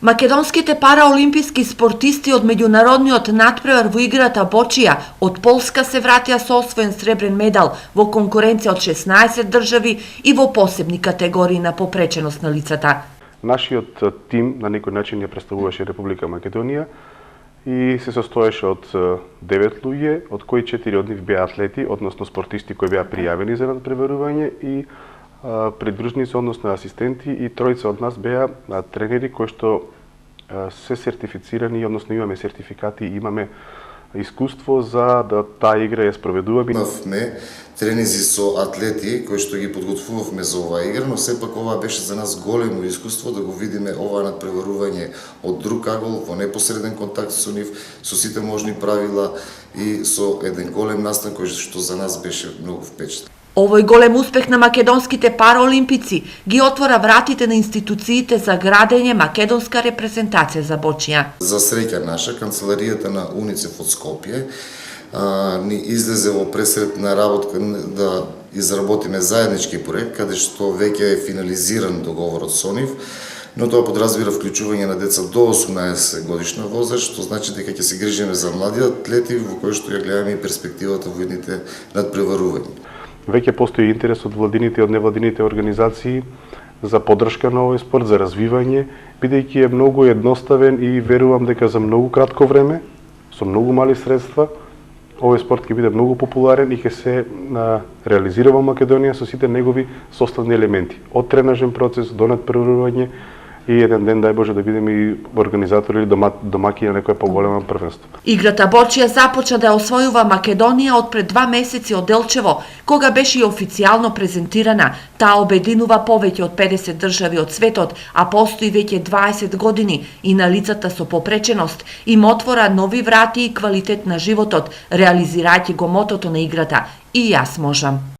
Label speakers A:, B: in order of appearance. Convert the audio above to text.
A: Македонските параолимписки спортисти од меѓународниот натпревар во играта бочија од Полска се вратија со освоен сребрен медал во конкуренција од 16 држави и во посебни категории на попреченост на лицата.
B: Нашиот тим на некој начин ја представуваше Република Македонија и се состоеше од 9 луѓе, од кои 4 од нив беа атлети, односно спортисти кои беа пријавени за надпреварување и придружници, односно асистенти, и тројца од нас беа тренери кои што се сертифицирани, односно имаме сертификати и имаме искуство за да таа игра ја спроведуваме.
C: Имавме тренизи со атлети кои што ги подготвувавме за оваа игра, но сепак ова беше за нас големо искуство да го видиме оваа надпреварување од друг агол, во непосреден контакт со нив, со сите можни правила и со еден голем настан кој што за нас беше многу впечатлен.
A: Овој голем успех на македонските параолимпици ги отвора вратите на институциите за градење македонска репрезентација за бочија.
C: За среќа наша, канцеларијата на УНИЦЕФ од Скопје ни излезе во пресретна работа да изработиме заеднички проект, каде што веќе е финализиран договорот со нив, но тоа подразбира вклучување на деца до 18 годишна возраст, што значи дека ќе се грижиме за млади атлети во кои што ја гледаме и перспективата во идните надпреварувања.
B: Веќе постои интерес од владините и од невладините организации за поддршка на овој спорт, за развивање, бидејќи е многу едноставен и верувам дека за многу кратко време, со многу мали средства, овој спорт ќе биде многу популарен и ќе се реализира во Македонија со сите негови составни елементи, од тренажен процес до надпреварување и еден ден, дај Боже, да бидеме и организатори или домаќини на некоја поголема првенство.
A: Играта бочија започна да ја освојува Македонија од пред 2 месеци од Делчево, кога беше и официјално презентирана. Таа обединува повеќе од 50 држави од светот, а постои веќе 20 години и на лицата со попреченост им отвора нови врати и квалитет на животот, реализирајќи го мотото на играта „И јас можам“.